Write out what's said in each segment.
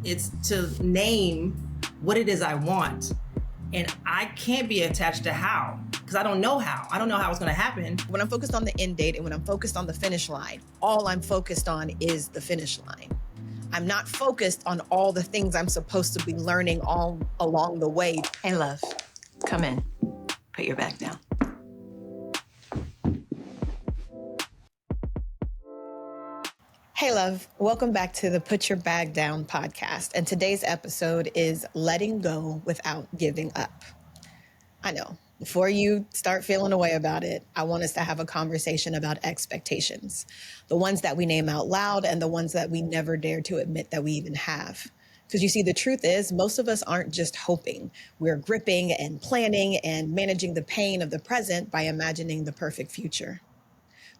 It's to name what it is I want. And I can't be attached to how, because I don't know how. I don't know how it's going to happen. When I'm focused on the end date and when I'm focused on the finish line, all I'm focused on is the finish line. I'm not focused on all the things I'm supposed to be learning all along the way. Hey, love, come in. Put your bag down. Hey, love, welcome back to the Put Your Bag Down podcast. And today's episode is letting go without giving up. I know, before you start feeling a way about it, I want us to have a conversation about expectations, the ones that we name out loud and the ones that we never dare to admit that we even have. Because you see, the truth is, most of us aren't just hoping. We're gripping and planning and managing the pain of the present by imagining the perfect future.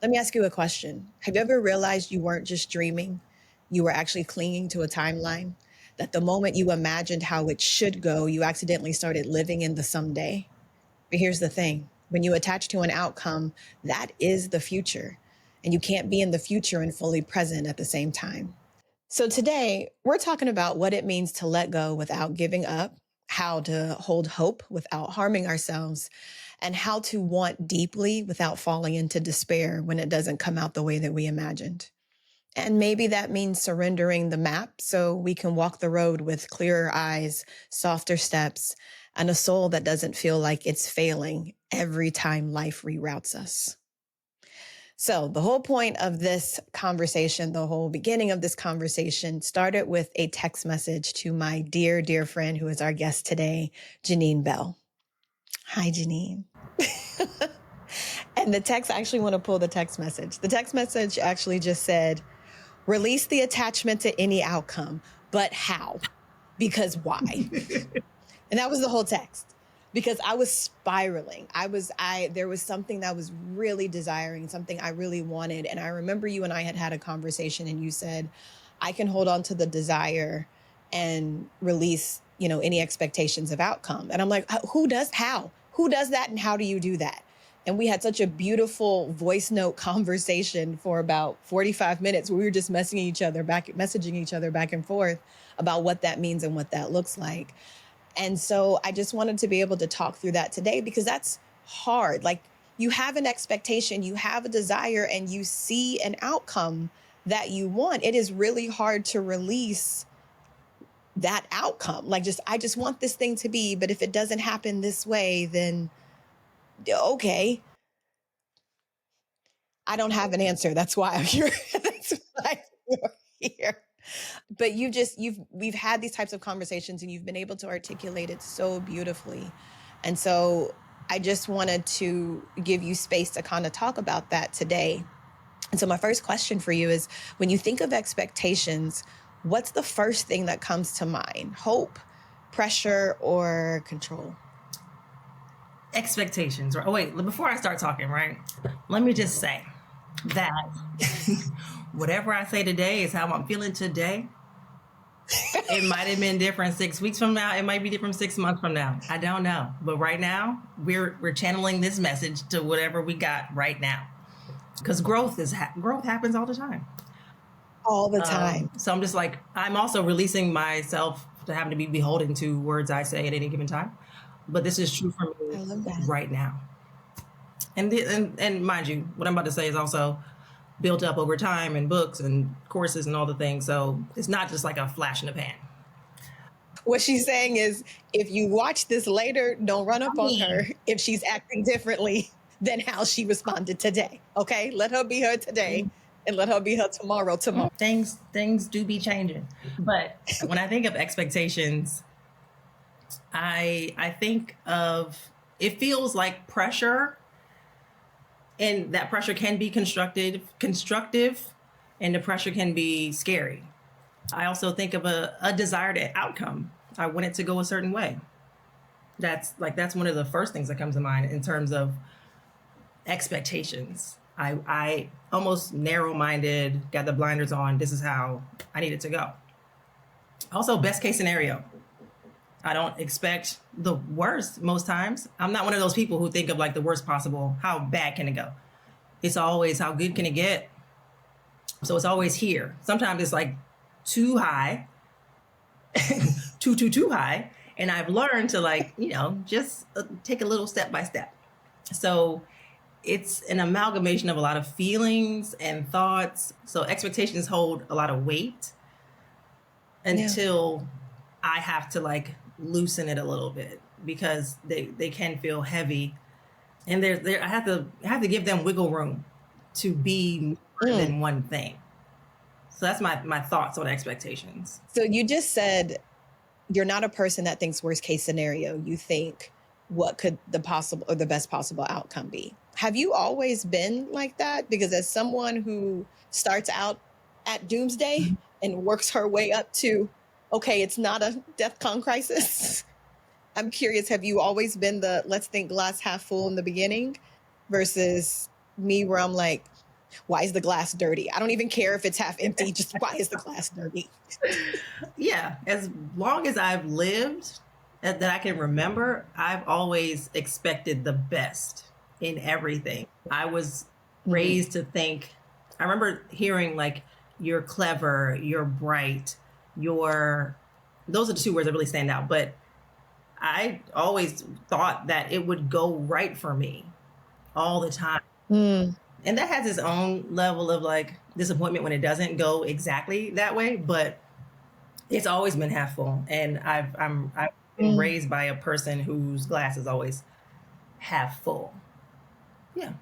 Let me ask you a question. Have you ever realized you weren't just dreaming? You were actually clinging to a timeline? That the moment you imagined how it should go, you accidentally started living in the someday? But here's the thing. When you attach to an outcome, that is the future. And you can't be in the future and fully present at the same time. So today, we're talking about what it means to let go without giving up, how to hold hope without harming ourselves, and how to want deeply without falling into despair when it doesn't come out the way that we imagined. And maybe that means surrendering the map so we can walk the road with clearer eyes, softer steps, and a soul that doesn't feel like it's failing every time life reroutes us. So the whole point of this conversation, the whole beginning of this conversation started with a text message to my dear, dear friend who is our guest today, Janine Bell. Hi, Janine. And the text, I actually want to pull the text message. The text message actually just said, release the attachment to any outcome, but how? Because why? And that was the whole text. Because I was spiraling. There was something that I was really desiring, something I really wanted. And I remember you and I had a conversation and you said, I can hold on to the desire and release, any expectations of outcome. And I'm like, who does that? And how do you do that? And we had such a beautiful voice note conversation for about 45 minutes where we were just messaging each other back and forth about what that means and what that looks like. And so I just wanted to be able to talk through that today because that's hard. Like, you have an expectation, you have a desire, and you see an outcome that you want. It is really hard to release that outcome. Like, I just want this thing to be, but if it doesn't happen this way, then okay. I don't have an answer. That's why I'm here. That's why you're here. But we've had these types of conversations and you've been able to articulate it so beautifully. And so I just wanted to give you space to kind of talk about that today. And so my first question for you is, when you think of expectations, what's the first thing that comes to mind? Hope, pressure, or control? Expectations. Oh, wait, before I start talking, right? Let me just say that whatever I say today is how I'm feeling today. It might have been different 6 weeks from now. It might be different 6 months from now. I don't know. But right now, we're channeling this message to whatever we got right now. Because growth happens all the time. All the time. So I'm just like, I'm also releasing myself to having to be beholden to words I say at any given time. But this is true for me right now. And mind you, what I'm about to say is also built up over time in books and courses and all the things. So it's not just like a flash in the pan. What she's saying is, if you watch this later, don't run up on her if she's acting differently than how she responded today. Okay? Let her be her today and let her be her tomorrow. Things do be changing. But when I think of expectations, I think of, it feels like pressure, and that pressure can be constructive, and the pressure can be scary. I also think of a desired outcome. I want it to go a certain way. That's one of the first things that comes to mind in terms of expectations. I almost narrow-minded, got the blinders on. This is how I need it to go. Also, best case scenario. I don't expect the worst most times. I'm not one of those people who think of like the worst possible. How bad can it go? It's always how good can it get? So it's always here. Sometimes it's like too high. too high. And I've learned to like, just take a little step by step. So it's an amalgamation of a lot of feelings and thoughts. So expectations hold a lot of weight until I have to like loosen it a little bit, because they can feel heavy, and I have to give them wiggle room to be more than one thing. So that's my thoughts on expectations. So you just said you're not a person that thinks worst case scenario. You think what could the possible or the best possible outcome be? Have you always been like that? Because as someone who starts out at doomsday and works her way up to, okay, it's not a DEFCON crisis. I'm curious, have you always been the let's think glass half full in the beginning versus me where I'm like, why is the glass dirty? I don't even care if it's half empty. Just why is the glass dirty? Yeah. As long as I've lived that I can remember, I've always expected the best in everything. I was raised to think, I remember hearing like, you're clever, you're bright, those are the two words that really stand out. But I always thought that it would go right for me all the time. And that has its own level of like disappointment when it doesn't go exactly that way, but it's always been half full. And I've been raised by a person whose glass is always half full. Yeah.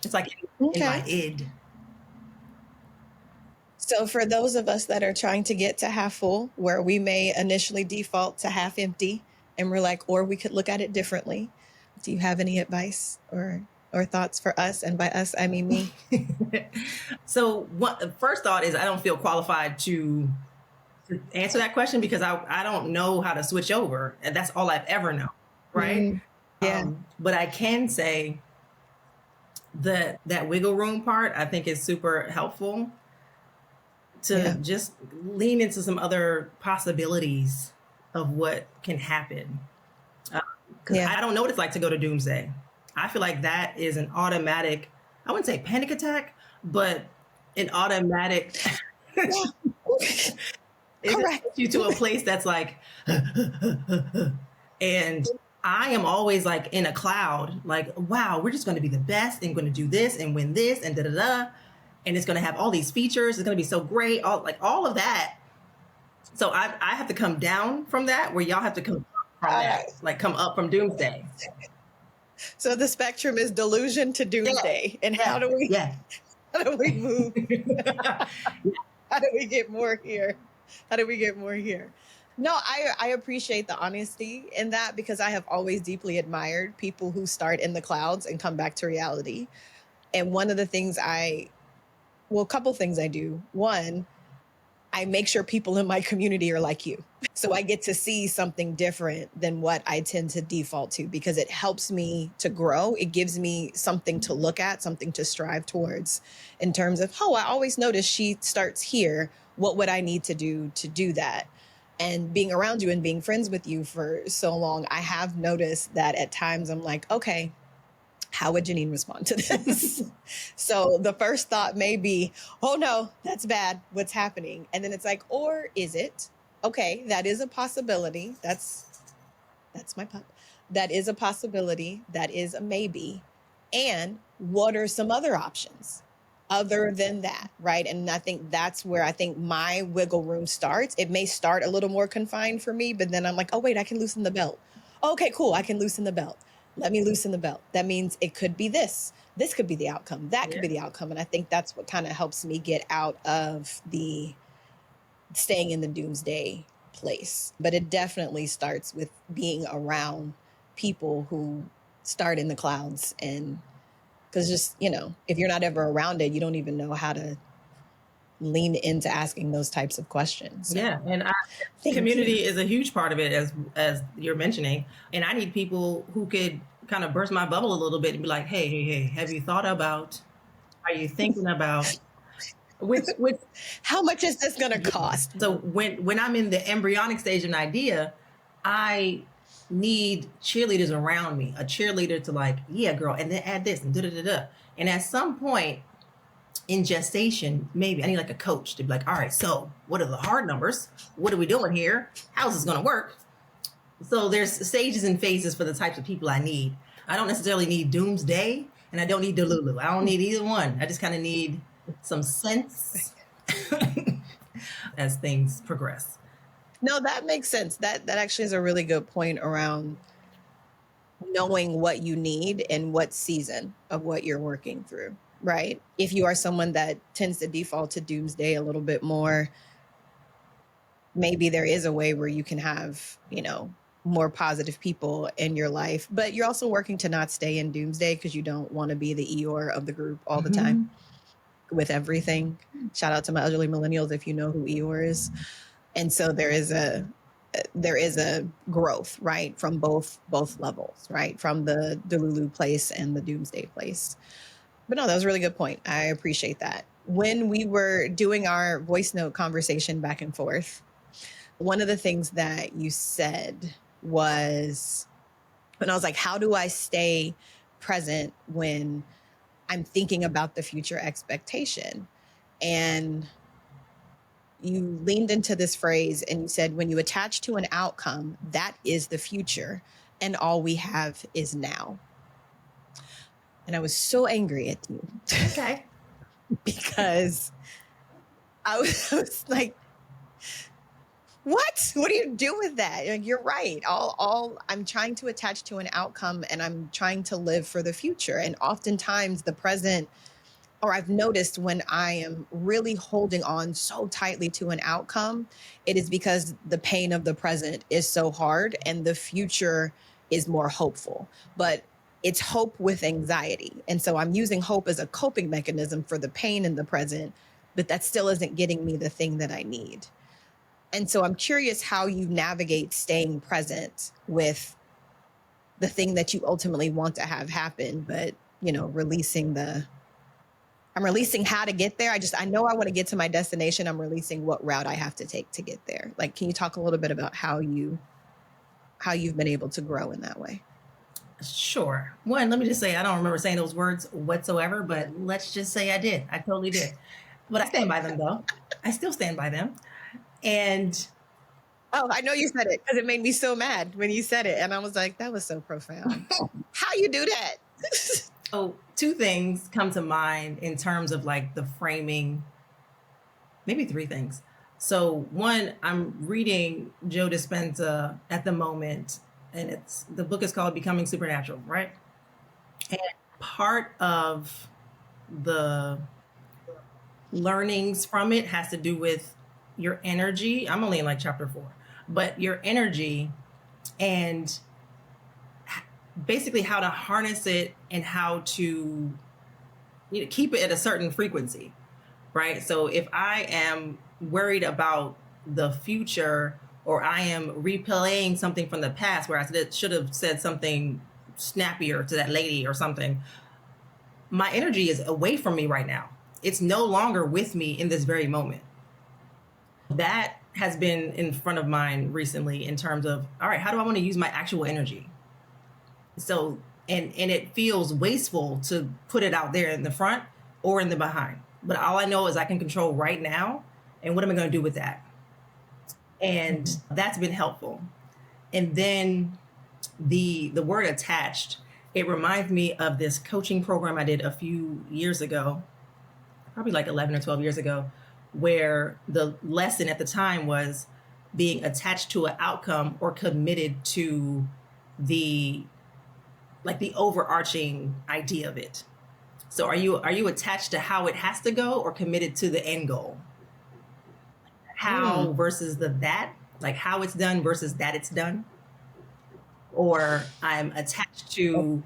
It's like in my id. So for those of us that are trying to get to half full, where we may initially default to half empty, and we're like, or we could look at it differently. Do you have any advice or thoughts for us? And by us, I mean me. So first thought is I don't feel qualified to answer that question, because I don't know how to switch over. And that's all I've ever known. Right. Yeah. But I can say that wiggle room part, I think, is super helpful to just lean into some other possibilities of what can happen. Because I don't know what it's like to go to doomsday. I feel like that is an automatic, I wouldn't say panic attack, but an automatic, it takes you to a place that's like, and I am always like in a cloud, like, wow, we're just going to be the best and going to do this and win this and da-da-da. And it's going to have all these features. It's going to be so great. All of that. So I have to come down from that, where y'all have to come up from that, like come up from doomsday. So the spectrum is delusion to doomsday. And how do we move? How do we get more here? No, I appreciate the honesty in that, because I have always deeply admired people who start in the clouds and come back to reality. And one of the things a couple things I do. One, I make sure people in my community are like you. So I get to see something different than what I tend to default to, because it helps me to grow. It gives me something to look at, something to strive towards in terms of, I always notice she starts here. What would I need to do that? And being around you and being friends with you for so long, I have noticed that at times I'm like, okay, how would Janine respond to this? So the first thought may be, oh no, that's bad. What's happening? And then it's like, or is it? Okay, that is a possibility. That's my pup. That is a possibility. That is a maybe. And what are some other options other than that, right? And I think that's where I think my wiggle room starts. It may start a little more confined for me, but then I'm like, oh wait, I can loosen the belt. Okay, cool. I can loosen the belt. Let me loosen the belt. That means it could be this. This could be the outcome. That could be the outcome. And I think that's what kind of helps me get out of the staying in the doomsday place. But it definitely starts with being around people who start in the clouds. And because just, if you're not ever around it, you don't even know how to lean into asking those types of questions. So, yeah. And community is a huge part of it, as you're mentioning. And I need people who could kind of burst my bubble a little bit and be like, hey, have you thought about, are you thinking about, which how much is this going to cost? So when I'm in the embryonic stage of an idea, I need cheerleaders around me, a cheerleader to like, yeah, girl, and then add this and da-da-da-da. And at some point, in gestation, maybe I need like a coach to be like, all right, so what are the hard numbers? What are we doing here? How's this going to work? So there's stages and phases for the types of people I need. I don't necessarily need doomsday, and I don't need Delulu. I don't need either one. I just kind of need some sense as things progress. No, that makes sense. That actually is a really good point around knowing what you need and what season of what you're working through, right? If you are someone that tends to default to doomsday a little bit more, maybe there is a way where you can have, more positive people in your life, but you're also working to not stay in doomsday because you don't want to be the Eeyore of the group all the time with everything. Shout out to my elderly millennials if you know who Eeyore is. And so there is a growth, right, from both levels, right, from the Delulu place and the doomsday place. But no, that was a really good point. I appreciate that. When we were doing our voice note conversation back and forth, one of the things that you said was, and I was like, how do I stay present when I'm thinking about the future expectation? And you leaned into this phrase and you said, when you attach to an outcome, that is the future, and all we have is now. And I was so angry at you. Okay. Because I was like, what do you do with that? Like, you're right. All I'm trying to attach to an outcome, and I'm trying to live for the future. And oftentimes the present, or I've noticed when I am really holding on so tightly to an outcome, it is because the pain of the present is so hard and the future is more hopeful. But it's hope with anxiety. And so I'm using hope as a coping mechanism for the pain in the present, but that still isn't getting me the thing that I need. And so I'm curious how you navigate staying present with the thing that you ultimately want to have happen, but, releasing I'm releasing how to get there. I know I want to get to my destination. I'm releasing what route I have to take to get there. Like, can you talk a little bit about how you've been able to grow in that way? Sure. One, let me just say, I don't remember saying those words whatsoever, but let's just say I did. I totally did. But I stand by them, though. I still stand by them. And I know you said it because it made me so mad when you said it. And I was like, that was so profound. How you do that? So two things come to mind in terms of like the framing, maybe three things. So one, I'm reading Joe Dispenza at the moment, and the book is called Becoming Supernatural, right? And part of the learnings from it has to do with your energy. I'm only in like chapter 4, but your energy and basically how to harness it and how to keep it at a certain frequency, right? So if I am worried about the future, or I am replaying something from the past where I should have said something snappier to that lady or something, my energy is away from me right now. It's no longer with me in this very moment. That has been in front of mine recently in terms of, all right, how do I want to use my actual energy? So, and it feels wasteful to put it out there in the front or in the behind. But all I know is I can control right now. And what am I going to do with that? And that's been helpful. And then the word attached, it reminds me of this coaching program I did a few years ago, probably like 11 or 12 years ago, where the lesson at the time was being attached to an outcome or committed to the overarching idea of it. So are you attached to how it has to go or committed to the end goal? How versus that, like how it's done versus that it's done? Or I'm attached to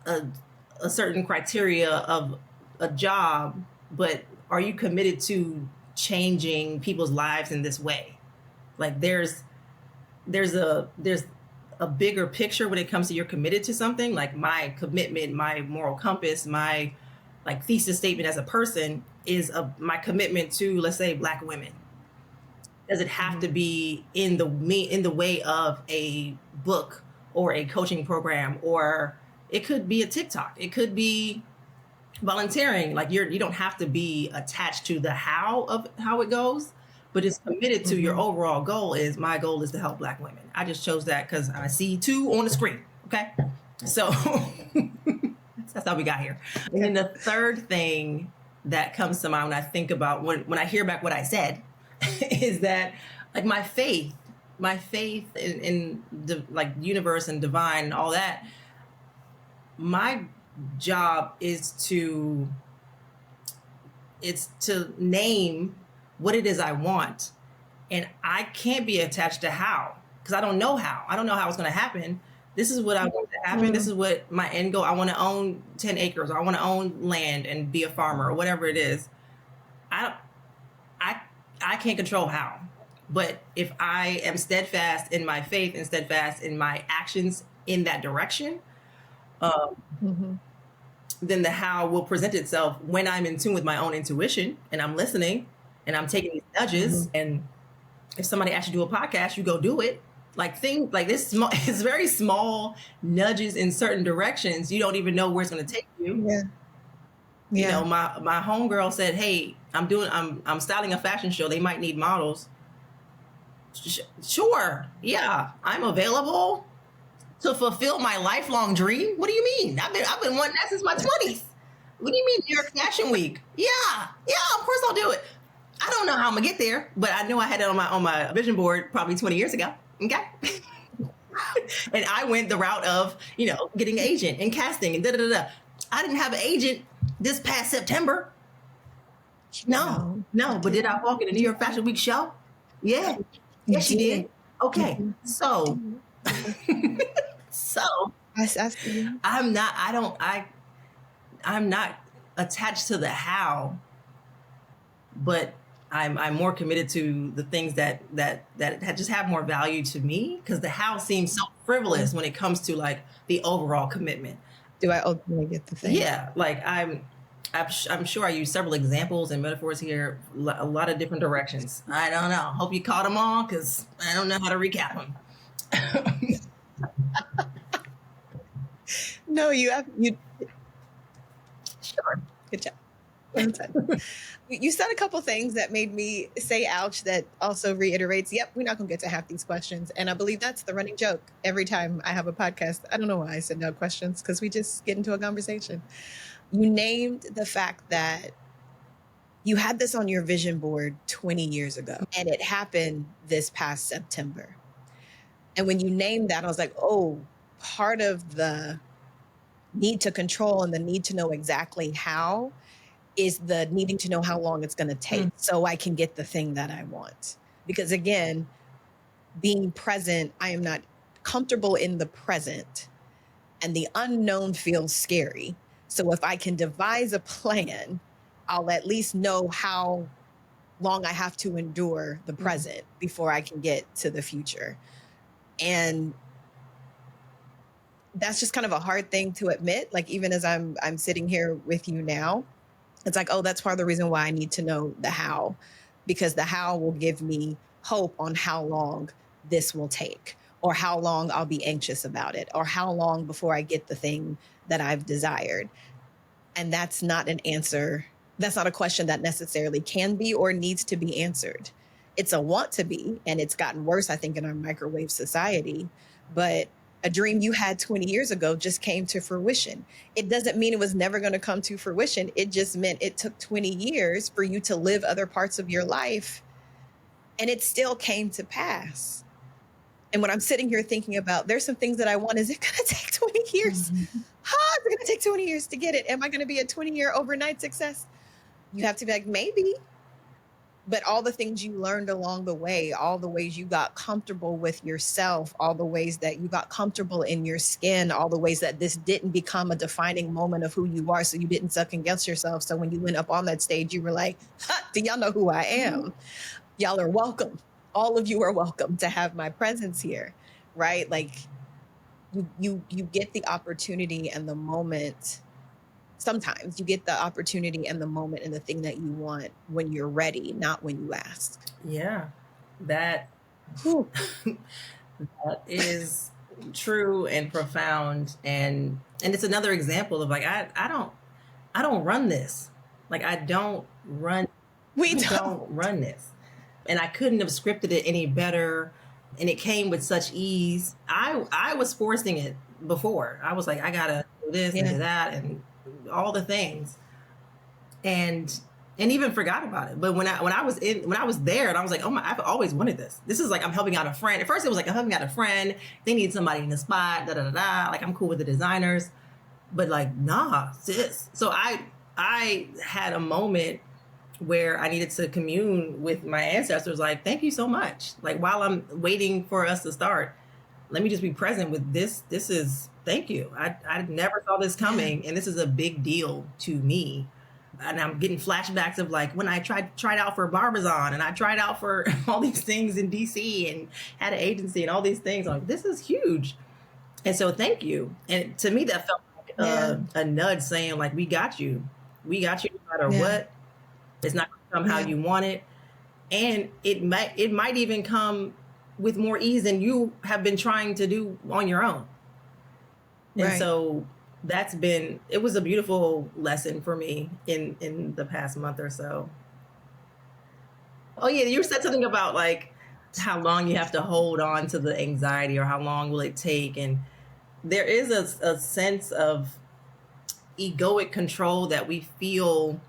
a certain criteria of a job, but are you committed to changing people's lives in this way? Like there's a bigger picture when it comes to you're committed to something. Like my commitment, my moral compass, my like thesis statement as a person is my commitment to, let's say, Black women. Does it have to be in the way of a book or a coaching program, or it could be a TikTok, it could be volunteering, like you don't have to be attached to the how of how it goes, but it's committed to your overall goal. Is my goal is to help Black women. I just chose that because I see two on the screen. Okay, so that's how we got here. And then the third thing that comes to mind when I think about when I hear back what I said is that like my faith in the like universe and divine and all that. My job is to name what it is I want, and I can't be attached to how, because I don't know how it's going to happen. This is what I want to happen. This is what my end goal. I want to own 10 acres, or I want to own land and be a farmer, or whatever it is. I can't control how, but if I am steadfast in my faith and steadfast in my actions in that direction, then the how will present itself when I'm in tune with my own intuition and I'm listening and I'm taking these nudges. And if somebody asks you to do a podcast, you go do it. Like things like this, it's very small nudges in certain directions. You don't even know where it's going to take you. Yeah. You know, my homegirl said, "Hey, I'm styling a fashion show. They might need models." Sure. Yeah, I'm available to fulfill my lifelong dream. What do you mean? I've been wanting that since my 20s. What do you mean New York Fashion Week? Yeah, of course I'll do it. I don't know how I'm gonna get there, but I know I had it on my vision board probably 20 years ago. Okay. And I went the route of, getting an agent and casting and da-da-da-da. I didn't have an agent this past September. No, but did I walk in the New York Fashion Week show? Yeah. Yes, you did. Okay. So I'm not attached to the how, but I'm more committed to the things that just have more value to me, because the how seems so frivolous when it comes to like the overall commitment. Do I ultimately get the thing? Yeah, like I'm sure I use several examples and metaphors here, a lot of different directions. I don't know. Hope you caught them all, because I don't know how to recap them. No, you. Sure. Good job. You said a couple things that made me say ouch, that also reiterates, yep, we're not going to get to half these questions. And I believe that's the running joke every time I have a podcast. I don't know why I said no questions, because we just get into a conversation. You named the fact that you had this on your vision board 20 years ago, and it happened this past September. And when you named that, I was like, oh, part of the need to control and the need to know exactly how is the needing to know how long it's going to take so I can get the thing that I want. Because again, being present, I am not comfortable in the present, and the unknown feels scary. So if I can devise a plan, I'll at least know how long I have to endure the present before I can get to the future. And that's just kind of a hard thing to admit. Like, even as I'm sitting here with you now, it's like, oh, that's part of the reason why I need to know the how, because the how will give me hope on how long this will take, or how long I'll be anxious about it, or how long before I get the thing that I've desired. And that's not an answer. That's not a question that necessarily can be or needs to be answered. It's a want to be, and it's gotten worse, I think, in our microwave society. But a dream you had 20 years ago just came to fruition. It doesn't mean it was never going to come to fruition. It just meant it took 20 years for you to live other parts of your life, and it still came to pass. And when I'm sitting here thinking about, there's some things that I want, is it going to take 20 years? Is it going to take 20 years to get it? Am I going to be a 20-year overnight success? You have to be like, maybe. But all the things you learned along the way, all the ways you got comfortable with yourself, all the ways that you got comfortable in your skin, all the ways that this didn't become a defining moment of who you are, so you didn't suck against yourself. So when you went up on that stage, you were like, do y'all know who I am? Y'all are welcome. All of you are welcome to have my presence here, right? Like, you get the opportunity and the moment. Sometimes you get the opportunity and the moment and the thing that you want when you're ready, not when you ask. Yeah, that is true and profound, and it's another example of like I I don't run this. Like I don't run. We I don't. don't run this. And I couldn't have scripted it any better. And it came with such ease. I was forcing it before. I was like, I gotta do this and do that and all the things. And even forgot about it. But when I was there and I was like, oh my, I've always wanted this. This is like I'm helping out a friend. At first it was like I'm helping out a friend. They need somebody in the spot, da da da da. Like I'm cool with the designers. But like, nah, sis. So I had a moment where I needed to commune with my ancestors, like, thank you so much. Like while I'm waiting for us to start, let me just be present with this. This is, thank you. I never saw this coming. And this is a big deal to me. And I'm getting flashbacks of like when I tried out for Barbizon and I tried out for all these things in DC and had an agency and all these things. I'm like, this is huge. And so thank you. And to me, that felt like a nudge saying like, we got you. We got you no matter what. It's not going to come how you want it. And it might even come with more ease than you have been trying to do on your own. And so it was a beautiful lesson for me in the past month or so. Oh yeah, you said something about like how long you have to hold on to the anxiety or how long will it take. And there is a sense of egoic control that we feel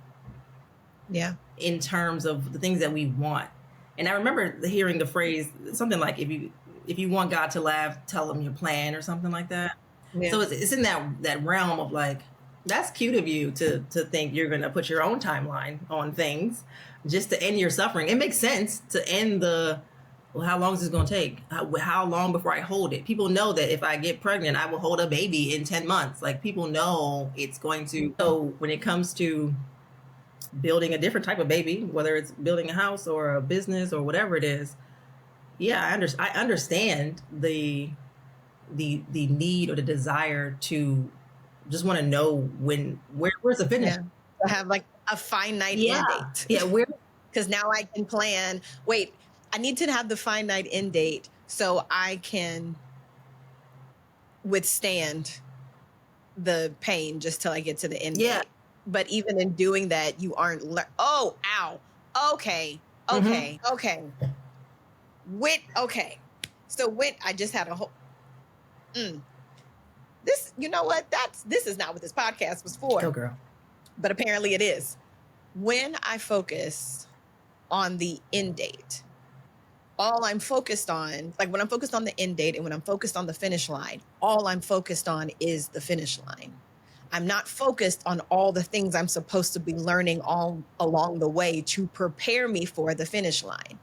in terms of the things that we want. And I remember hearing the phrase, something like, if you want God to laugh, tell him your plan or something like that. Yeah. So it's in that realm of like, that's cute of you to think you're going to put your own timeline on things just to end your suffering. It makes sense to end how long is this going to take? How long before I hold it? People know that if I get pregnant, I will hold a baby in 10 months. Like people know it's going to. So when it comes to building a different type of baby, whether it's building a house or a business or whatever it is, I understand the need or the desire to just want to know where's the finish. To have like a finite end date. Yeah, where? Because now I can plan. Wait, I need to have the finite end date so I can withstand the pain just till I get to the end date. But even in doing that, you aren't. Okay. So I just had a whole. This, you know what? This is not what this podcast was for. Oh, girl. But apparently it is. When I focus on the end date, all I'm focused on, like when I'm focused on the end date and when I'm focused on the finish line, all I'm focused on is the finish line. I'm not focused on all the things I'm supposed to be learning all along the way to prepare me for the finish line.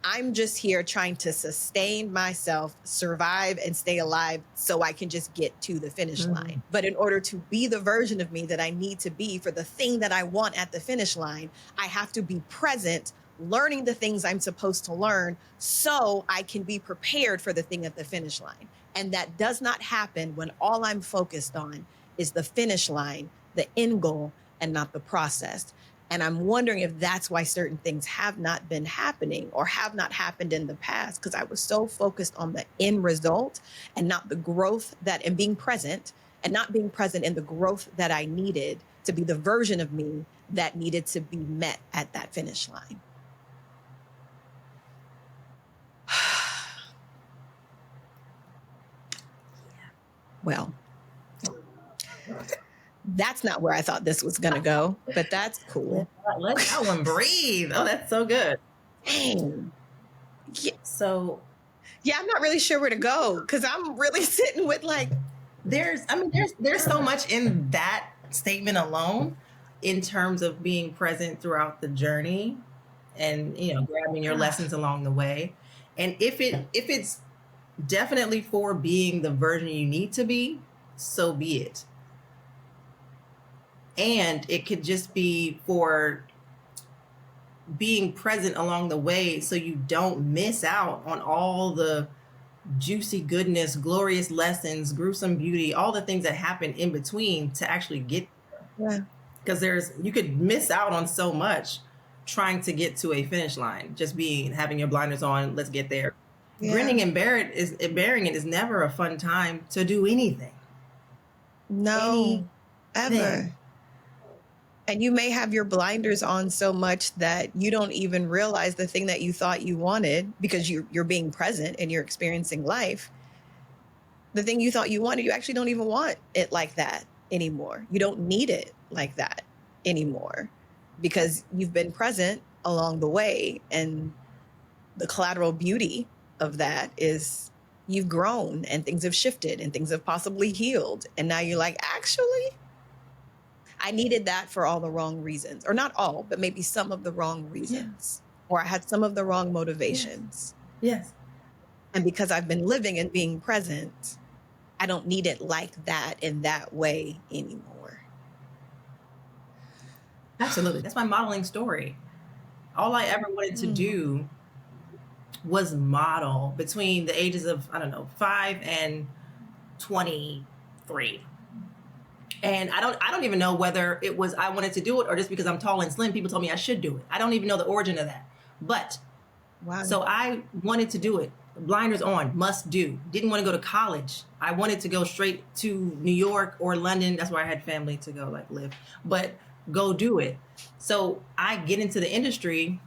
I'm just here trying to sustain myself, survive, and stay alive so I can just get to the finish line. But in order to be the version of me that I need to be for the thing that I want at the finish line, I have to be present, learning the things I'm supposed to learn so I can be prepared for the thing at the finish line. And that does not happen when all I'm focused on is the finish line, the end goal, and not the process. And I'm wondering if that's why certain things have not been happening or have not happened in the past, because I was so focused on the end result and not the growth and being present and not being present in the growth that I needed to be the version of me that needed to be met at that finish line. Well, that's not where I thought this was going to go, but that's cool. Let that one breathe. Oh, that's so good. Dang. Yeah. So, I'm not really sure where to go because I'm really sitting with like, there's so much in that statement alone in terms of being present throughout the journey and, grabbing your lessons along the way. And if it's definitely for being the version you need to be, so be it. And it could just be for being present along the way so you don't miss out on all the juicy goodness, glorious lessons, gruesome beauty, all the things that happen in between to actually get there. Yeah. Because you could miss out on so much trying to get to a finish line, just having your blinders on, let's get there. Yeah. Grinning and bearing it is never a fun time to do anything. No, ever. And you may have your blinders on so much that you don't even realize the thing that you thought you wanted because you're being present and you're experiencing life. The thing you thought you wanted, you actually don't even want it like that anymore. You don't need it like that anymore because you've been present along the way. And the collateral beauty of that is you've grown and things have shifted and things have possibly healed. And now you're like, actually, I needed that for all the wrong reasons, or not all, but maybe some of the wrong reasons, or I had some of the wrong motivations. Yes. And because I've been living and being present, I don't need it like that in that way anymore. Absolutely. That's my modeling story. All I ever wanted to do was model between the ages of, I don't know, 5 and 23. And I don't even know whether it was I wanted to do it or just because I'm tall and slim, people told me I should do it. I don't even know the origin of that. But Wow. so I wanted to do it. Blinders on, must do. Didn't want to go to college. I wanted to go straight to New York or London. That's where I had family to go like live, but go do it. So I get into the industry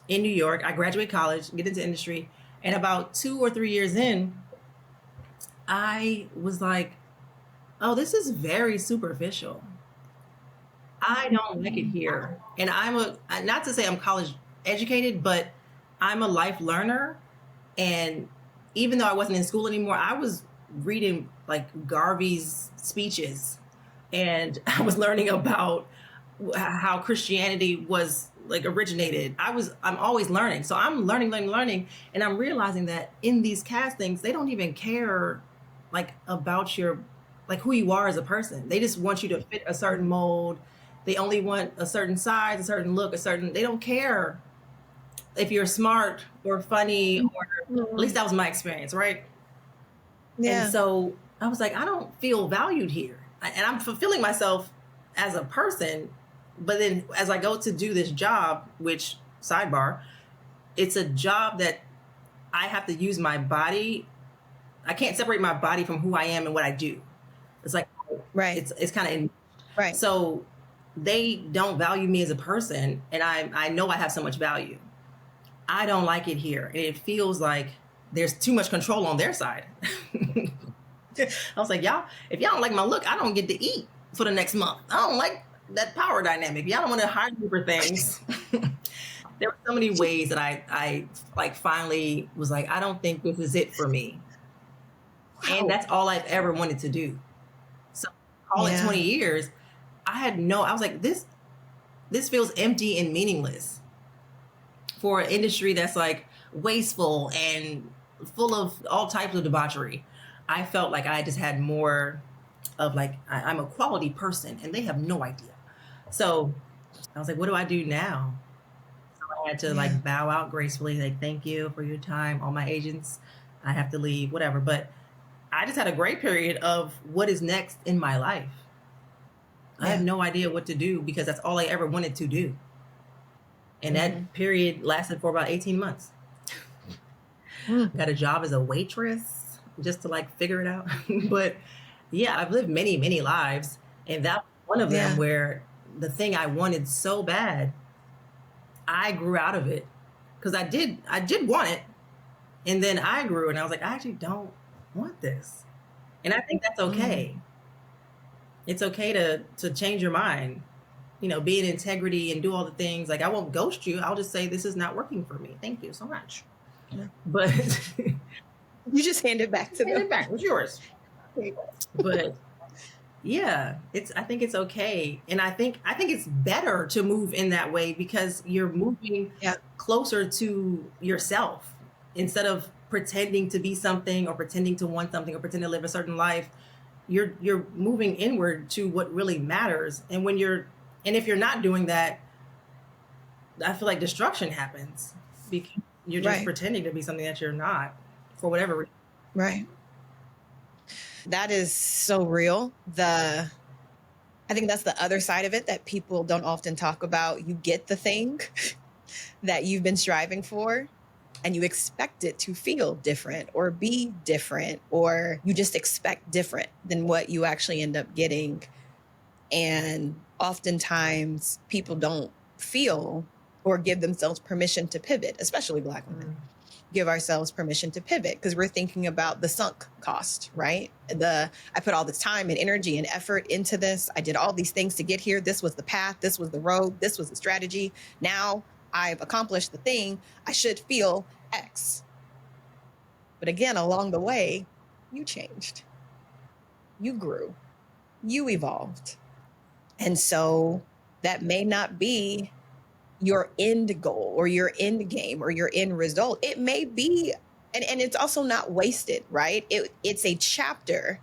in New York. I graduate college, get into industry. And about 2 or 3 years in, I was like, oh, this is very superficial. I don't like it here. And not to say I'm college educated, but I'm a life learner. And even though I wasn't in school anymore, I was reading like Garvey's speeches and I was learning about how Christianity was like originated. I'm always learning. So I'm learning. And I'm realizing that in these castings, they don't even care like about like who you are as a person. They just want you to fit a certain mold. They only want a certain size, a certain look, they don't care if you're smart or funny, or at least that was my experience, right? Yeah. And so I was like, I don't feel valued here. And I'm fulfilling myself as a person. But then as I go to do this job, which sidebar, it's a job that I have to use my body. I can't separate my body from who I am and what I do. It's like, right. It's kind of, Right. So they don't value me as a person. And I know I have so much value. I don't like it here. And it feels like there's too much control on their side. I was like, y'all, if y'all don't like my look, I don't get to eat for the next month. I don't like that power dynamic. Y'all don't want to hire me for things. There were so many ways that I like finally was like, I don't think this is it for me. Wow. And that's all I've ever wanted to do. So call it 20 years. I was like, this feels empty and meaningless for an industry that's like wasteful and full of all types of debauchery. I felt like I just had more of like, I'm a quality person and they have no idea. So I was like, what do I do now? So I had to like bow out gracefully, like, thank you for your time. All my agents, I have to leave, whatever. But I just had a great period of what is next in my life. I had no idea what to do because that's all I ever wanted to do. And that period lasted for about 18 months. Got a job as a waitress just to like figure it out. But yeah, I've lived many, many lives. And that was one of them where the thing I wanted so bad, I grew out of it because I did want it. And then I grew and I was like, I actually don't want this. And I think that's okay. It's okay to change your mind, be in integrity and do all the things. Like I won't ghost you. I'll just say, this is not working for me. Thank you so much. Yeah. But you just hand it back to them. Hand it back. It's yours. But yeah, I think it's okay. And I think it's better to move in that way because you're moving closer to yourself instead of pretending to be something or pretending to want something or pretending to live a certain life. You're moving inward to what really matters. And if you're not doing that, I feel like destruction happens because you're just pretending to be something that you're not for whatever reason. Right. That is so real. I think that's the other side of it that people don't often talk about. You get the thing that you've been striving for and you expect it to feel different or be different, or you just expect different than what you actually end up getting. And oftentimes people don't feel or give themselves permission to pivot, especially Black women. Give ourselves permission to pivot because we're thinking about the sunk cost, right? I put all this time and energy and effort into this. I did all these things to get here. This was the path. This was the road. This was the strategy. Now I've accomplished the thing. I should feel X. But again, along the way, you changed. You grew. You evolved. And so that may not be your end goal or your end game or your end result. It may be, and it's also not wasted, right? It's a chapter.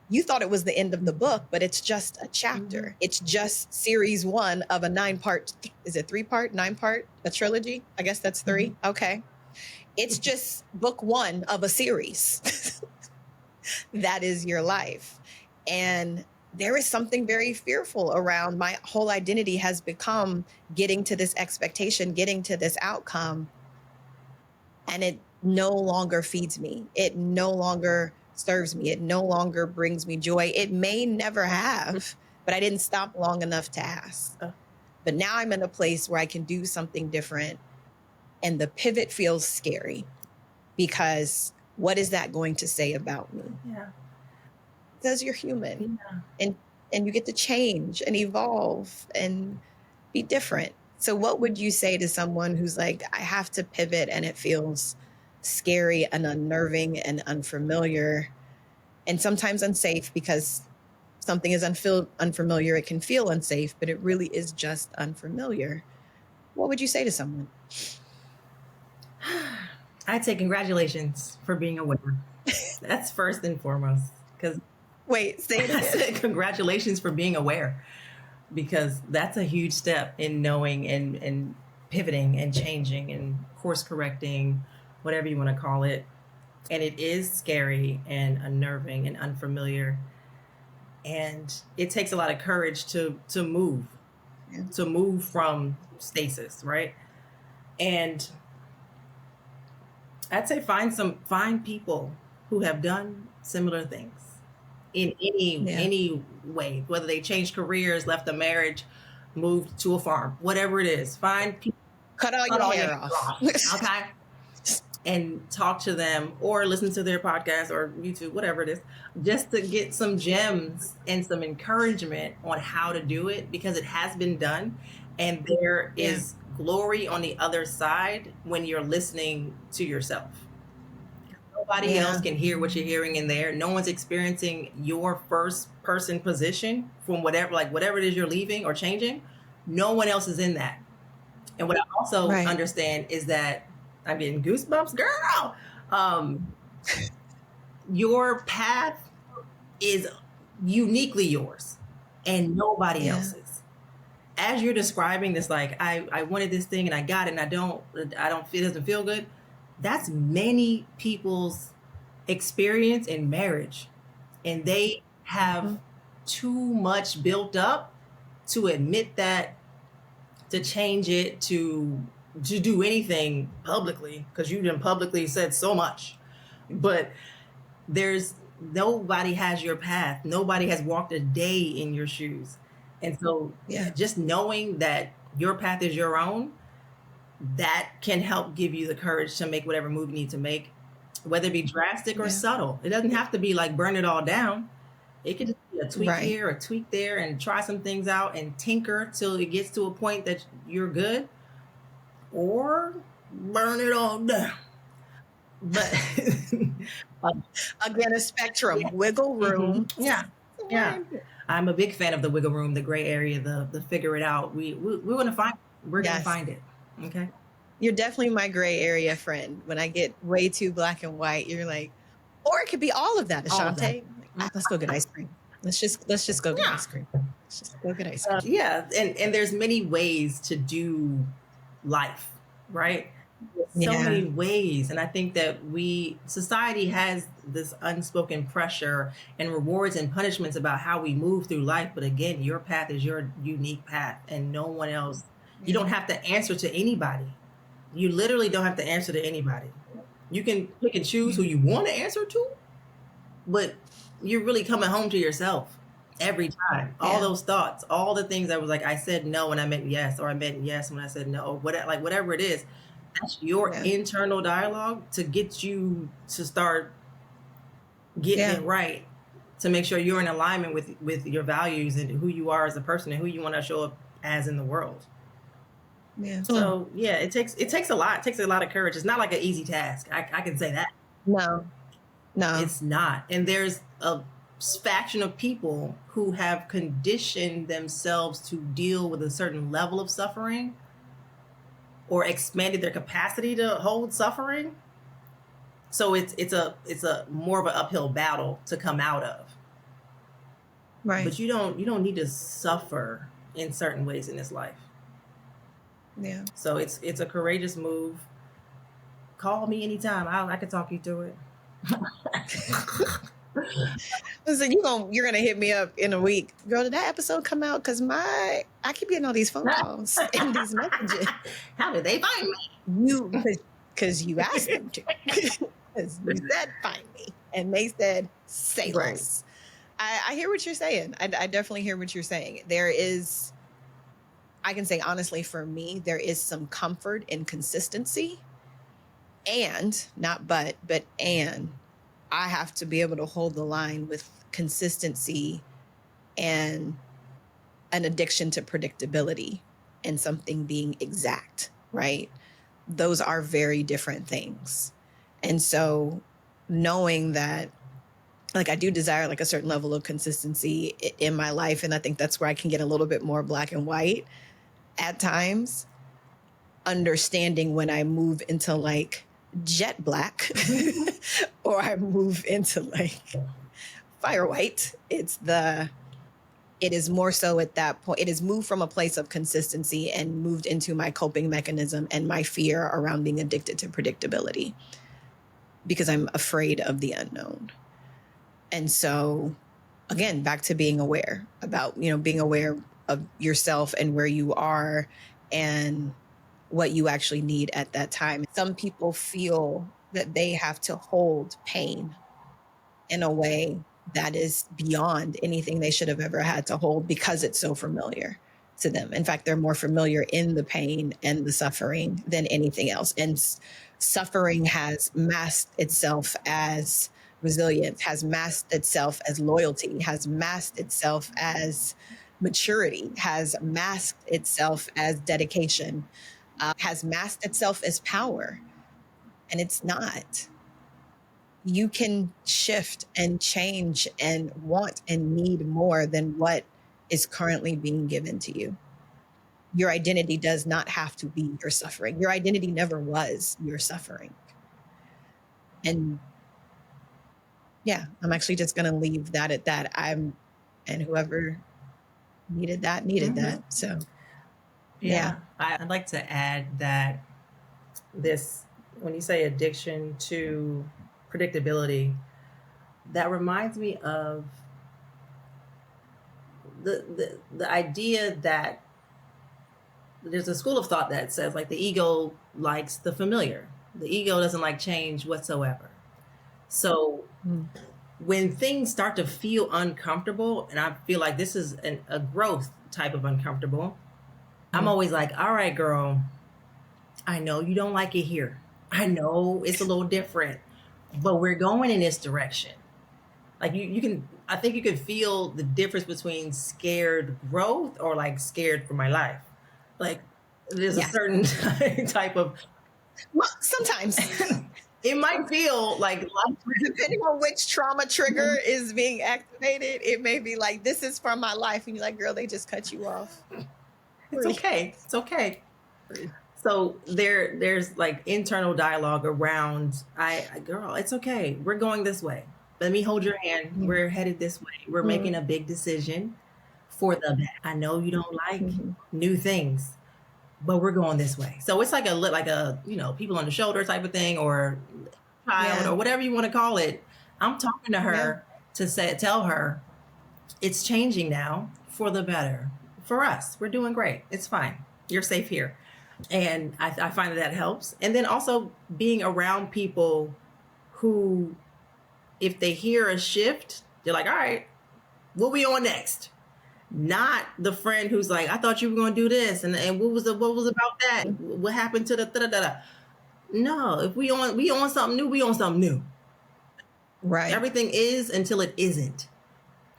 You thought it was the end of the book, but it's just a chapter. It's just series 1 of a 9-part, is it 3-part, 9-part, a trilogy? I guess that's 3. Okay. It's just book 1 of a series. That is your life. And there is something very fearful around my whole identity has become getting to this expectation, getting to this outcome. And it no longer feeds me. It no longer serves me. It no longer brings me joy. It may never have, but I didn't stop long enough to ask. But now I'm in a place where I can do something different. And the pivot feels scary because what is that going to say about me? Yeah. Because you're human, and you get to change and evolve and be different. So what would you say to someone who's like, I have to pivot and it feels scary and unnerving and unfamiliar and sometimes unsafe because something is unfamiliar. It can feel unsafe, but it really is just unfamiliar. What would you say to someone? I'd say congratulations for being aware. That's first and foremost. Because wait, say it again. I said congratulations for being aware, because that's a huge step in knowing and pivoting and changing and course correcting, whatever you want to call it. And it is scary and unnerving and unfamiliar. And it takes a lot of courage to move, to move from stasis, right? And I'd say find people who have done similar things in any way, whether they changed careers, left a marriage, moved to a farm, whatever it is. Find people, cut all your hair off. Okay, and talk to them or listen to their podcast or YouTube, whatever it is, just to get some gems and some encouragement on how to do it, because it has been done, and there is glory on the other side when you're listening to yourself. Nobody else can hear what you're hearing in there. No one's experiencing your first person position from whatever it is you're leaving or changing. No one else is in that. And what I also understand is that I'm getting goosebumps, girl. Your path is uniquely yours and nobody else's. As you're describing this, like I wanted this thing and I got it and it doesn't feel good. That's many people's experience in marriage, and they have too much built up to admit that, to change it, to do anything publicly, because you done publicly said so much. But nobody has your path. Nobody has walked a day in your shoes. And so just knowing that your path is your own, that can help give you the courage to make whatever move you need to make, whether it be drastic or subtle. It doesn't have to be like burn it all down. It could just be a tweak here, a tweak there, and try some things out and tinker till it gets to a point that you're good, or burn it all down. But again, a spectrum, wiggle room. Yeah. I'm a big fan of the wiggle room, the gray area, the figure it out. We're going to find it. We're going to find it. Okay. You're definitely my gray area friend. When I get way too black and white, you're like, or it could be all of that, Ashante. Let's go get ice cream. Let's just go get ice cream. Let's just go get ice cream. And there's many ways to do life, right? So many ways. And I think that society has this unspoken pressure and rewards and punishments about how we move through life. But again, your path is your unique path and no one else. You don't have to answer to anybody. You literally don't have to answer to anybody. You can pick and choose who you want to answer to, but you're really coming home to yourself. every time. All those thoughts, all the things I was like, I said no when I meant yes, or I meant yes when I said no, or whatever, like whatever it is, that's your internal dialogue to get you to start getting it right, to make sure you're in alignment with your values and who you are as a person and who you want to show up as in the world. Yeah. So yeah, it takes a lot. It takes a lot of courage. It's not like an easy task. I can say that. No. It's not. And there's a faction of people who have conditioned themselves to deal with a certain level of suffering or expanded their capacity to hold suffering. So it's a more of an uphill battle to come out of. Right. But you don't need to suffer in certain ways in this life. Yeah. So it's a courageous move. Call me anytime. I can talk you through it. Listen, you're gonna hit me up in a week, girl. Did that episode come out? Because I keep getting all these phone calls and these messages. How did they find me? Because you asked them to. Because you said find me, and they said say less. I hear what you're saying. I definitely hear what you're saying. There is, I can say honestly, for me, there is some comfort in consistency, and I have to be able to hold the line with consistency and an addiction to predictability and something being exact, right? Those are very different things. And so knowing that, like, I do desire like a certain level of consistency in my life. And I think that's where I can get a little bit more black and white at times, understanding when I move into like jet black or I move into like fire white. It is more so at that point, it has moved from a place of consistency and moved into my coping mechanism and my fear around being addicted to predictability because I'm afraid of the unknown. And so again, back to being aware about, being aware of yourself and where you are and what you actually need at that time. Some people feel that they have to hold pain in a way that is beyond anything they should have ever had to hold because it's so familiar to them. In fact, they're more familiar in the pain and the suffering than anything else. And suffering has masked itself as resilience, has masked itself as loyalty, has masked itself as maturity, has masked itself as dedication, has masked itself as power. And it's not. You can shift and change and want and need more than what is currently being given to you. Your identity does not have to be your suffering. Your identity never was your suffering. And yeah, I'm actually just going to leave that at that. And whoever needed that. So yeah. I'd like to add that when you say addiction to predictability, that reminds me of the idea that there's a school of thought that says like the ego likes the familiar. The ego doesn't like change whatsoever. So when things start to feel uncomfortable, and I feel like this is a growth type of uncomfortable, I'm always like, all right, girl, I know you don't like it here. I know it's a little different, but we're going in this direction. Like I think you can feel the difference between scared growth or like scared for my life. Like there's a certain type of, well, sometimes it might feel like depending on which trauma trigger is being activated, it may be like, this is from my life. And you're like, girl, they just cut you off. It's okay. It's okay. So there's like internal dialogue around, girl, it's okay. We're going this way. Let me hold your hand. Mm-hmm. We're headed this way. We're making a big decision for the best. I know you don't like new things, but we're going this way. So it's like a people on the shoulder type of thing, or child, or whatever you want to call it. I'm talking to her to tell her it's changing now for the better. For us, we're doing great. It's fine. You're safe here. And I find that helps. And then also being around people who, if they hear a shift, they're like, all right, What we on next? Not the friend who's like, I thought you were going to do this, and what was about that? What happened to the da da da? No, if we on something new, we on something new. Right. Everything is until it isn't.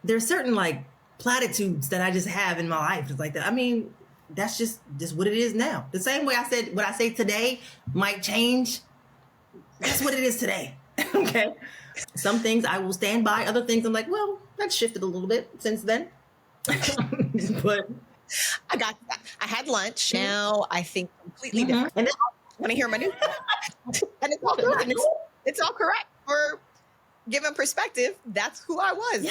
There's certain like platitudes that I just have in my life. It's like that. I mean, that's just what it is now. The same way I said what I say today might change. That's what it is today. Okay. Some things I will stand by. Other things I'm like, well, that's shifted a little bit since then. But I had lunch. Now I think completely different. And then, Want to hear my new? And it's all correct. It's all correct. For given perspective, that's who I was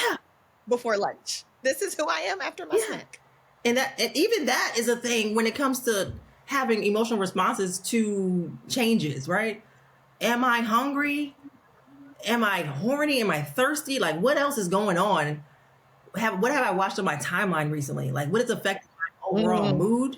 before lunch. This is who I am after my snack. And even that is a thing when it comes to having emotional responses to changes, right? Am I hungry? Am I horny? Am I thirsty? Like, what else is going on? What have I watched on my timeline recently? Like, what has affected my overall mood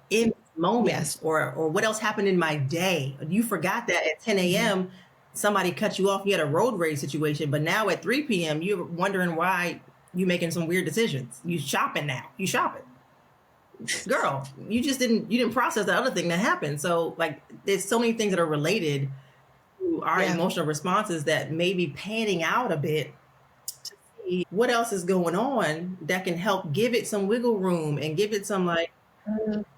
in moments? Or what else happened in my day? You forgot that at 10 a.m., somebody cut you off. You had a road rage situation. But now at 3 p.m., you're wondering why you're making some weird decisions. You shopping now. You shopping. Girl, you didn't process the other thing that happened. So, like, there's so many things that are related to our emotional responses that may be panning out a bit to see what else is going on that can help give it some wiggle room and give it some like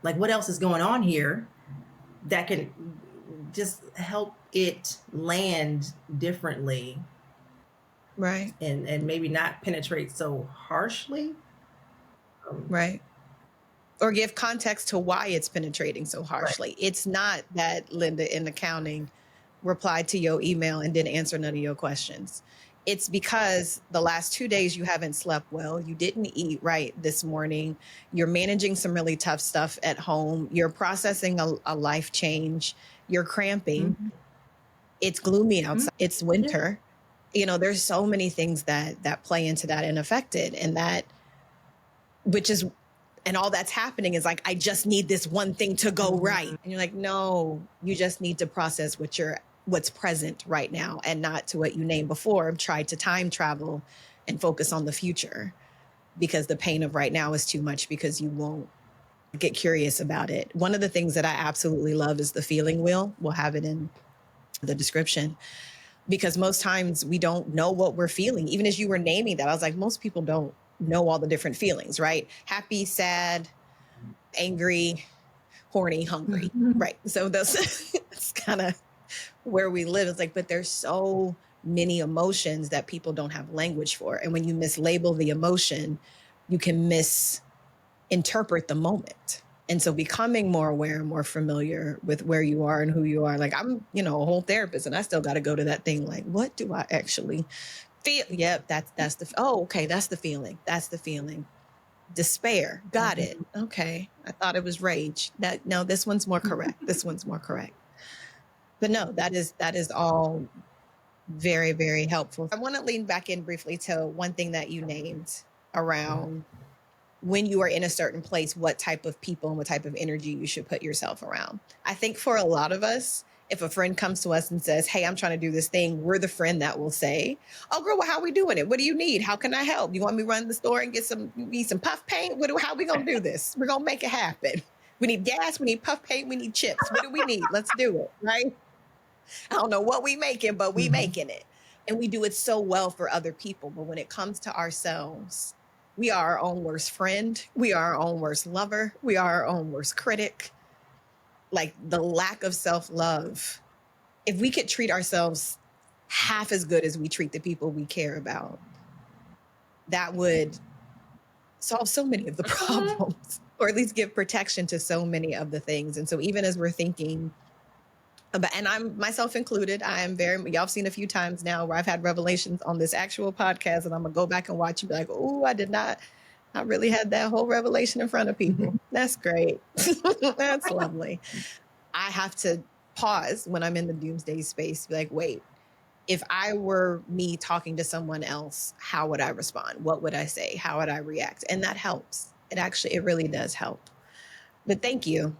what else is going on here that can just help it land differently. Right. And maybe not penetrate so harshly. Right. Or give context to why it's penetrating so harshly. Right. It's not that Linda in accounting replied to your email and didn't answer none of your questions. It's because the last 2 days you haven't slept well. You didn't eat right this morning. You're managing some really tough stuff at home. You're processing a life change. You're cramping. It's gloomy outside. It's winter. You know, there's so many things that play into that and affect it. And and all that's happening is like, I just need this one thing to go right. And you're like, no, you just need to process what's present right now and not to what you named before. Try to time travel and focus on the future because the pain of right now is too much because you won't get curious about it. One of the things that I absolutely love is the feeling wheel. We'll have it in the description because most times we don't know what we're feeling. Even as you were naming that, I was like, most people don't know all the different feelings, right? Happy, sad, angry, horny, hungry, right? So that's kind of where we live. It's like, but there's so many emotions that people don't have language for. And when you mislabel the emotion, you can misinterpret the moment. And so becoming more aware and more familiar with where you are and who you are. Like I'm, a whole therapist and I still got to go to that thing. Like, what do I actually feel? Yep. That's the feeling. That's the feeling. Despair. Got it. Okay. I thought it was rage. No, this one's more correct. This one's more correct. But no, that is all very, very helpful. I want to lean back in briefly to one thing that you named around when you are in a certain place, what type of people and what type of energy you should put yourself around. I think for a lot of us, if a friend comes to us and says, hey, I'm trying to do this thing, we're the friend that will say, oh, girl, well, how are we doing it? What do you need? How can I help? You want me to run to the store and get some puff paint? How are we going to do this? We're going to make it happen. We need gas. We need puff paint. We need chips. What do we need? Let's do it, right? I don't know what we making, but we making it. And we do it so well for other people. But when it comes to ourselves, we are our own worst friend. We are our own worst lover. We are our own worst critic. Like the lack of self-love. If we could treat ourselves half as good as we treat the people we care about, that would solve so many of the problems, or at least give protection to so many of the things. And so even as we're thinking about, and I'm myself included, y'all have seen a few times now where I've had revelations on this actual podcast and I'm gonna go back and watch and be like, oh, I really had that whole revelation in front of people. That's great. That's lovely. I have to pause when I'm in the doomsday space, be like, wait, if I were me talking to someone else, how would I respond? What would I say? How would I react? And that helps. It really does help. But thank you,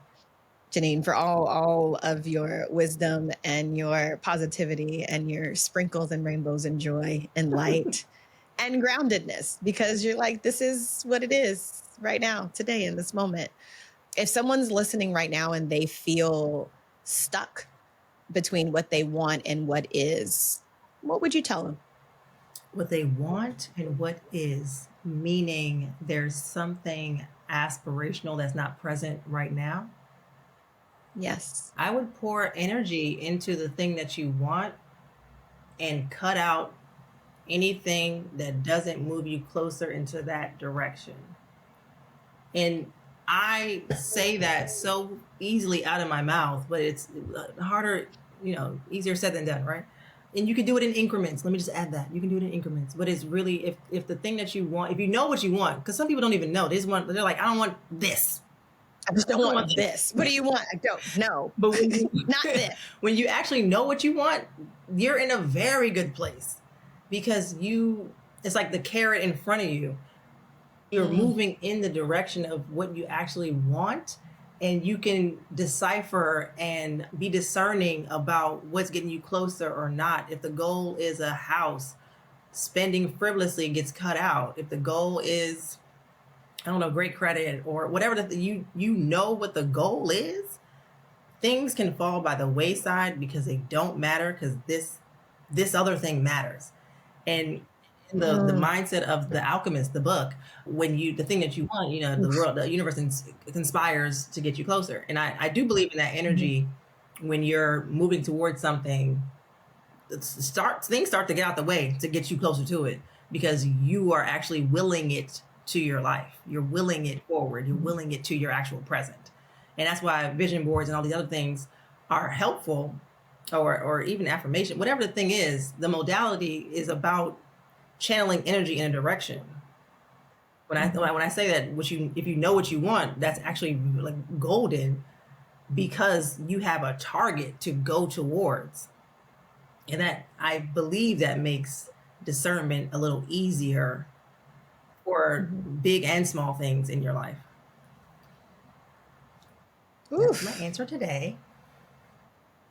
Janine, for all of your wisdom and your positivity and your sprinkles and rainbows and joy and light and groundedness, because you're like, this is what it is right now, today, in this moment. If someone's listening right now and they feel stuck between what they want and what is, what would you tell them? What they want and what is, meaning there's something aspirational that's not present right now. Yes. I would pour energy into the thing that you want and cut out anything that doesn't move you closer into that direction. And I say that so easily out of my mouth, but it's harder, easier said than done, right? And you can do it in increments. Let me just add that. You can do it in increments. But it's really, if the thing that you want, if you know what you want, because some people don't even know. They're like, I don't want this. I just don't want this. What do you want? I don't know. But when you, not this. When you actually know what you want, you're in a very good place, because it's like the carrot in front of you. You're moving in the direction of what you actually want, and you can decipher and be discerning about what's getting you closer or not. If the goal is a house, spending frivolously gets cut out. If the goal is, I don't know, great credit or whatever, you know what the goal is, things can fall by the wayside because they don't matter, because this other thing matters. And the mindset of The Alchemist, the book, the thing that you want, the world, the universe conspires to get you closer. And I do believe in that energy. When you're moving towards something, things start to get out the way to get you closer to it, because you are actually willing it to your life. You're willing it forward. You're willing it to your actual present. And that's why vision boards and all these other things are helpful, or even affirmation, whatever the thing is. The modality is about channeling energy in a direction. When I say that, if you know what you want, that's actually like golden, because you have a target to go towards. And that, I believe, that makes discernment a little easier for big and small things in your life. That's my answer today.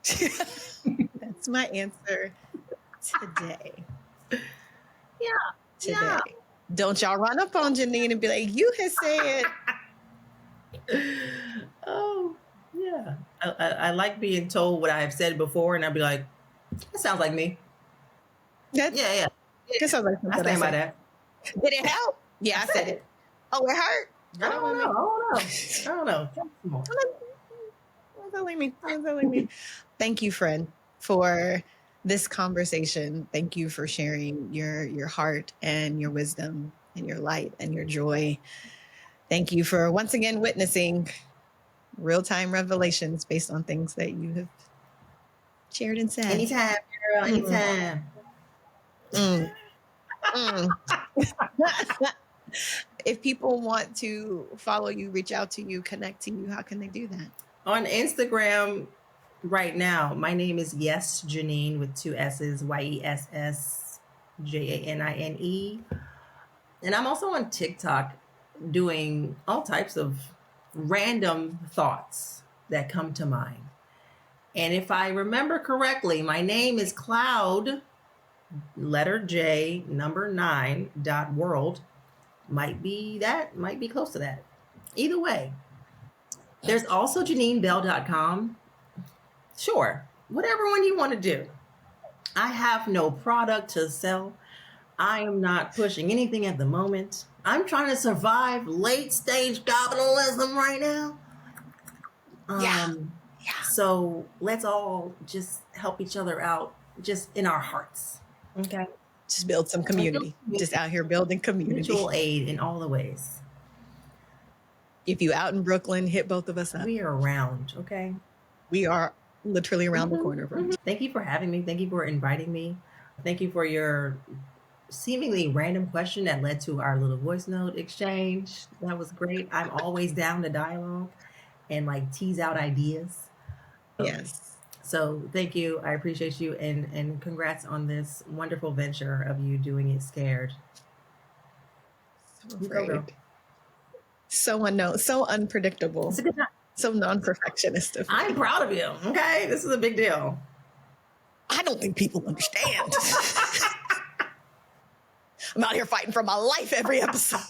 That's my answer today. Yeah. Today. Yeah. Don't y'all run up on Janine and be like, you had said. Oh, yeah. I like being told what I have said before, and I'd be like, that sounds like me. Yeah. That sounds like I stand by that. Did it help? Yeah, I said it. Oh, it hurt? I don't know. Don't tell me. Thank you, friend, for this conversation. Thank you for sharing your heart and your wisdom and your light and your joy. Thank you for once again witnessing real-time revelations based on things that you have shared and said. Anytime, girl. Anytime. If people want to follow you, reach out to you, connect to you, how can they do that? On Instagram right now, my name is Yes Janine with 2 S's, YESSJANINE. And I'm also on TikTok doing all types of random thoughts that come to mind. And if I remember correctly, my name is Cloud, letter J, number 9.world. Might be close to that. Either way. There's also JanineBell.com. Sure, whatever one you want to do. I have no product to sell. I am not pushing anything at the moment. I'm trying to survive late stage capitalism right now. Yeah. So let's all just help each other out, just in our hearts. Okay. Just build some community. Just out here building community. Mutual aid in all the ways. If you out in Brooklyn, hit both of us up. We are around, okay? We are literally around the corner from you. Thank you for having me. Thank you for inviting me. Thank you for your seemingly random question that led to our little voice note exchange. That was great. I'm always down to dialogue and tease out ideas. Yes. So thank you. I appreciate you, and congrats on this wonderful venture of you doing it scared. So afraid. So unknown, so unpredictable. It's a good time. So non-perfectionist of me. I'm proud of you. Okay, this is a big deal. I don't think people understand. I'm out here fighting for my life every episode.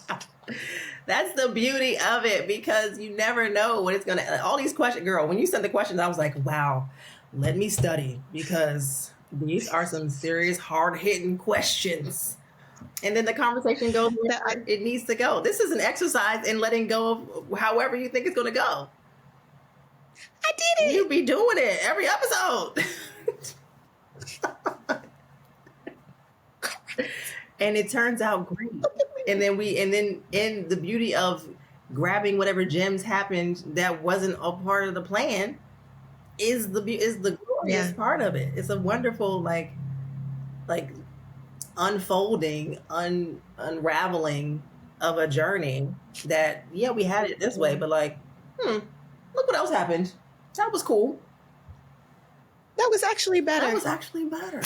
That's the beauty of it, because you never know what it's gonna. All these questions, girl. When you sent the questions, I was like, wow, let me study, because these are some serious, hard hitting questions. And then the conversation goes where it needs to go. This is an exercise in letting go of however you think it's going to go. I did it. You be doing it every episode. And it turns out great. And then in the beauty of grabbing whatever gems happened that wasn't a part of the plan is the glorious part of it. It's a wonderful like unfolding, unraveling of a journey that, yeah, we had it this way, but like, look what else happened. That was cool. That was actually better. That was actually better.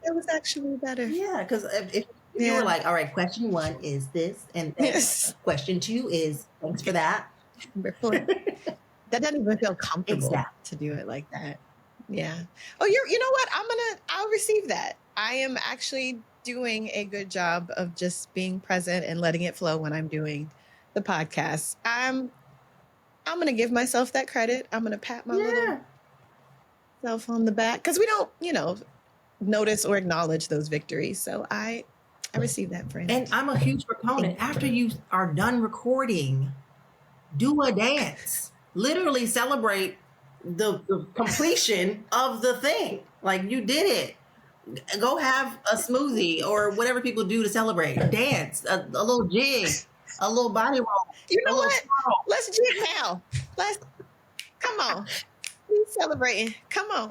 It was actually better. Yeah, because if you were like, all right, question 1 is this, and question 2 is thanks for that. That doesn't even feel comfortable to do it like that. Yeah. Oh, you know what? I'll receive that. I am actually doing a good job of just being present and letting it flow when I'm doing the podcast. I'm going to give myself that credit. I'm going to pat my little self on the back, because we don't, notice or acknowledge those victories. So I receive that, friend. And I'm a huge proponent. After you are done recording, do a dance. Literally celebrate the completion of the thing. Like, you did it. Go have a smoothie or whatever people do to celebrate. Dance, a little jig, a little body roll. You know what? Twirl. Let's jig now. Come on. We celebrating. Come on.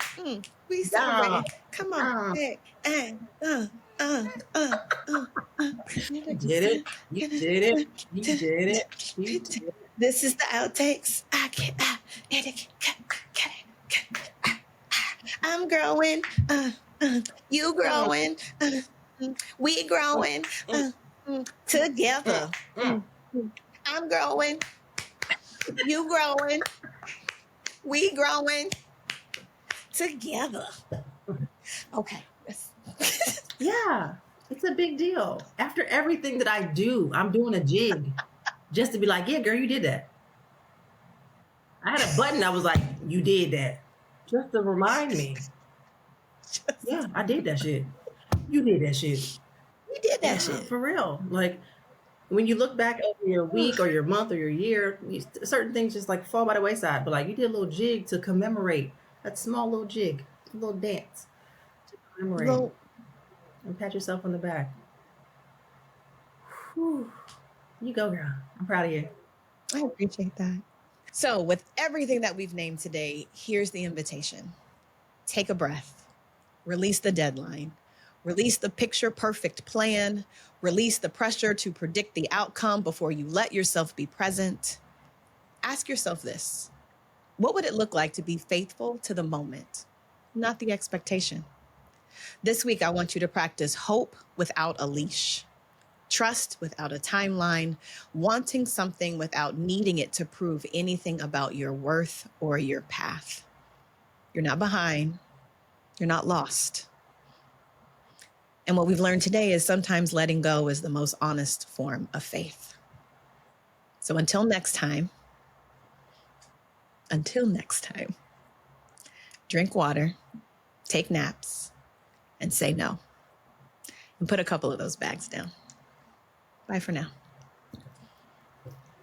We celebrating. Come on. You did it. You did it. You did it. You did it. This is the outtakes. I'm growing. You growing. We growing. Together. I'm growing. You growing. We growing. Together. Okay. Yeah, it's a big deal. After everything that I do, I'm doing a jig just to be like, yeah, girl, you did that. I had a button. I was like, you did that. Just to remind me. Yeah, I did that shit. You did that shit. You did that shit. For real. Like, when you look back over your week or your month or your year, certain things just like fall by the wayside. But like, you did a little jig to commemorate. That small little jig, a little dance to commemorate. And pat yourself on the back. Whew. You go, girl. I'm proud of you. I appreciate that. So with everything that we've named today, here's the invitation. Take a breath. Release the deadline. Release the picture perfect plan. Release the pressure to predict the outcome before you let yourself be present. Ask yourself this. What would it look like to be faithful to the moment, not the expectation? This week, I want you to practice hope without a leash, trust without a timeline, wanting something without needing it to prove anything about your worth or your path. You're not behind. You're not lost. And what we've learned today is sometimes letting go is the most honest form of faith. So until next time, drink water, take naps, and say no. And put a couple of those bags down. Bye for now.